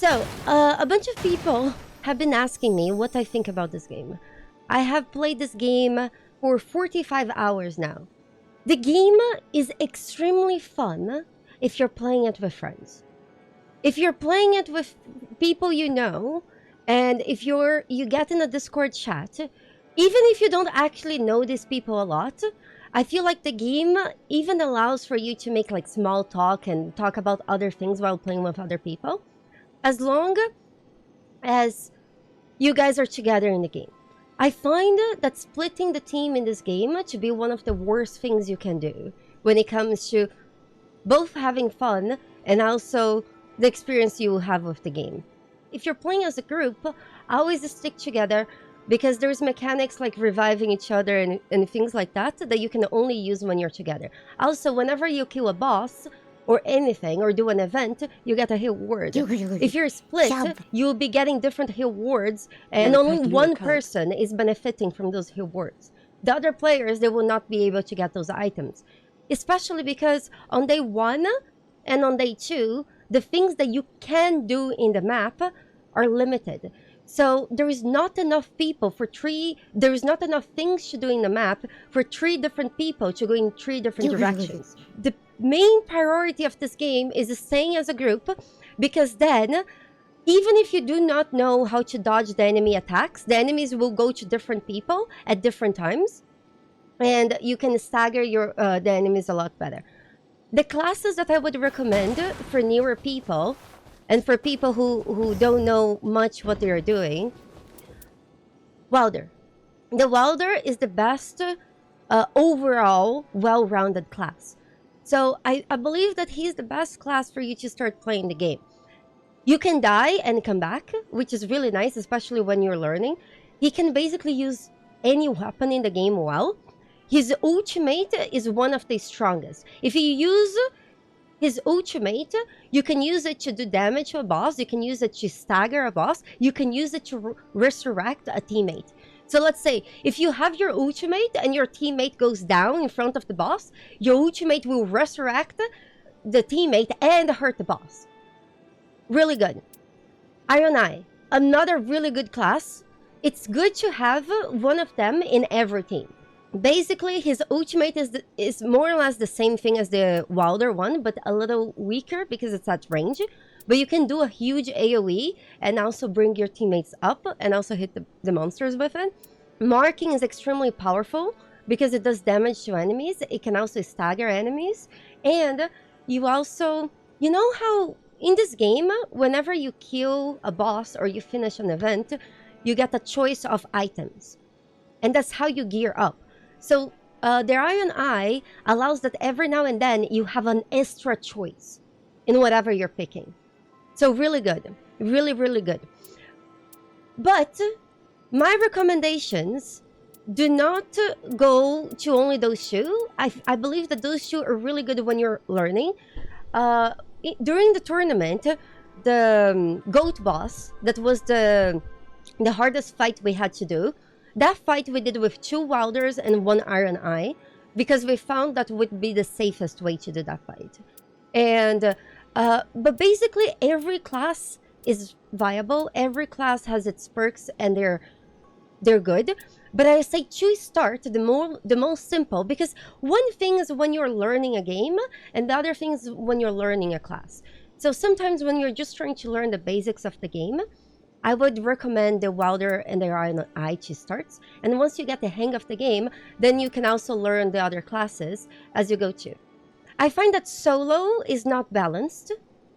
So, a bunch of people have been asking me what I think about this game. I have played this game for 45 hours now. The game is extremely fun if you're playing it with friends. If you're playing it with people you know, and if you get in a Discord chat, even if you don't actually know these people a lot, I feel like the game even allows for you to make like small talk and talk about other things while playing with other people, as long as you guys are together in the game. I find that splitting the team in this game to be one of the worst things you can do when it comes to both having fun and also the experience you have with the game. If you're playing as a group, always stick together because there's mechanics like reviving each other and things like that that you can only use when you're together. Also, whenever you kill a boss or anything or do an event, you get a reward. If you're split, you'll be getting different rewards and only one person is benefiting from those rewards. The other players, they will not be able to get those items. Especially because on day 1 and on day 2, the things that you can do in the map are limited. So there is not enough people for there is not enough things to do in the map for 3 different people to go in 3 different directions. The main priority of this game is staying as a group, because then, even if you do not know how to dodge the enemy attacks, the enemies will go to different people at different times, and you can stagger the enemies a lot better. The classes that I would recommend for newer people and for people who don't know much what they're doing, Welder. The Welder is the best overall well-rounded class. So I believe that he's the best class for you to start playing the game. You can die and come back, which is really nice, especially when you're learning. He can basically use any weapon in the game well. His ultimate is one of the strongest. If you use his ultimate, you can use it to do damage to a boss, you can use it to stagger a boss, you can use it to resurrect a teammate. So let's say, if you have your ultimate and your teammate goes down in front of the boss, your ultimate will resurrect the teammate and hurt the boss. Really good. Iron Eye, another really good class. It's good to have one of them in every team. Basically, his ultimate is more or less the same thing as the Wilder one, but a little weaker because it's at range. But you can do a huge AoE and also bring your teammates up and also hit the monsters with it. Marking is extremely powerful because it does damage to enemies. It can also stagger enemies. And you also, you know how in this game, whenever you kill a boss or you finish an event, you get a choice of items. And that's how you gear up. So the Iron Eye allows that every now and then you have an extra choice in whatever you're picking. So really good. Really, really good. But my recommendations do not go to only those 2. I believe that those 2 are really good when you're learning. During the tournament, the goat boss, that was the hardest fight we had to do. That fight we did with 2 Wilders and 1 Iron Eye, because we found that would be the safest way to do that fight. And but basically every class is viable. Every class has its perks and they're good. But I say to start the most simple, because one thing is when you're learning a game and the other thing is when you're learning a class. So sometimes when you're just trying to learn the basics of the game, I would recommend the Wilder and the Iron Eye to start. And once you get the hang of the game, then you can also learn the other classes as you go to. I find that solo is not balanced.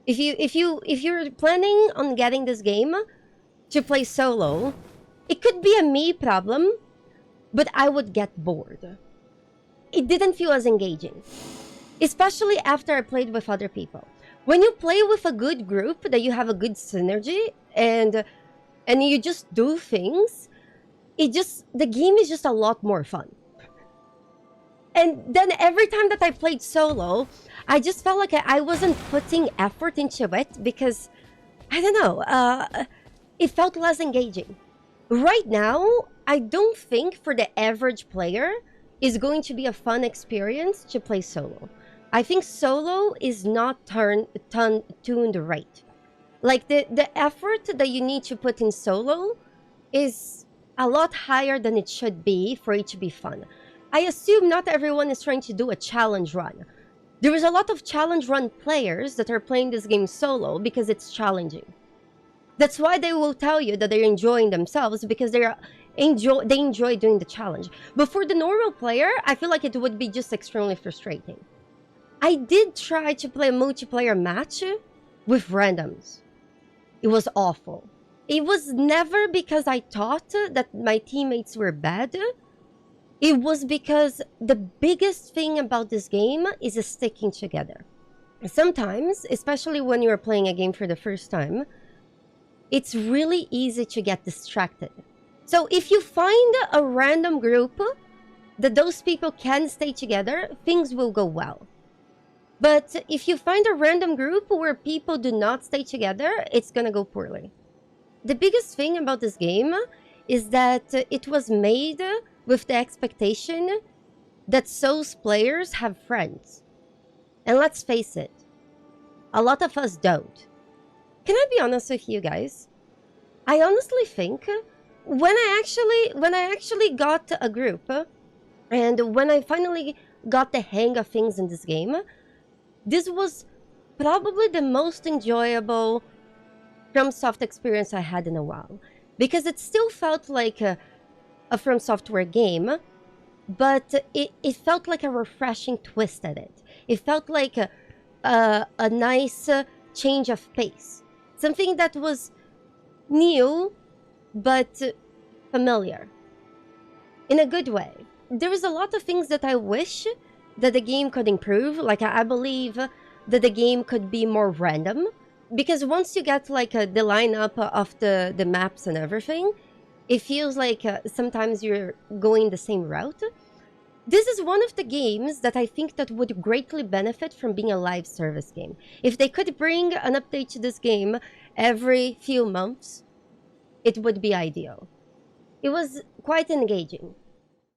If you're planning on getting this game to play solo, it could be a me problem, but I would get bored. It didn't feel as engaging, especially after I played with other people. When you play with a good group, that you have a good synergy and you just do things, the game is just a lot more fun. And then every time that I played solo, I just felt like I wasn't putting effort into it because, I don't know, it felt less engaging. Right now, I don't think for the average player is going to be a fun experience to play solo. I think solo is not tuned right. Like the effort that you need to put in solo is a lot higher than it should be for it to be fun. I assume not everyone is trying to do a challenge run. There is a lot of challenge run players that are playing this game solo because it's challenging. That's why they will tell you that they're enjoying themselves, because they enjoy doing the challenge. But for the normal player, I feel like it would be just extremely frustrating. I did try to play a multiplayer match with randoms. It was awful. It was never because I thought that my teammates were bad. It was because the biggest thing about this game is sticking together. Sometimes, especially when you're playing a game for the first time, it's really easy to get distracted. So if you find a random group that those people can stay together, things will go well. But if you find a random group where people do not stay together, it's gonna go poorly. The biggest thing about this game is that it was made with the expectation that Souls players have friends. And let's face it, a lot of us don't. Can I be honest with you guys? I honestly think when I actually got a group, and when I finally got the hang of things in this game, this was probably the most enjoyable FromSoft experience I had in a while. Because it still felt like a From Software game, but it felt like a refreshing twist at it. It felt like a nice change of pace. Something that was new, but familiar. In a good way. There is a lot of things that I wish that the game could improve. Like, I believe that the game could be more random. Because once you get like the lineup of the maps and everything, it feels like sometimes you're going the same route. This is one of the games that I think that would greatly benefit from being a live service game. If they could bring an update to this game every few months, it would be ideal. It was quite engaging.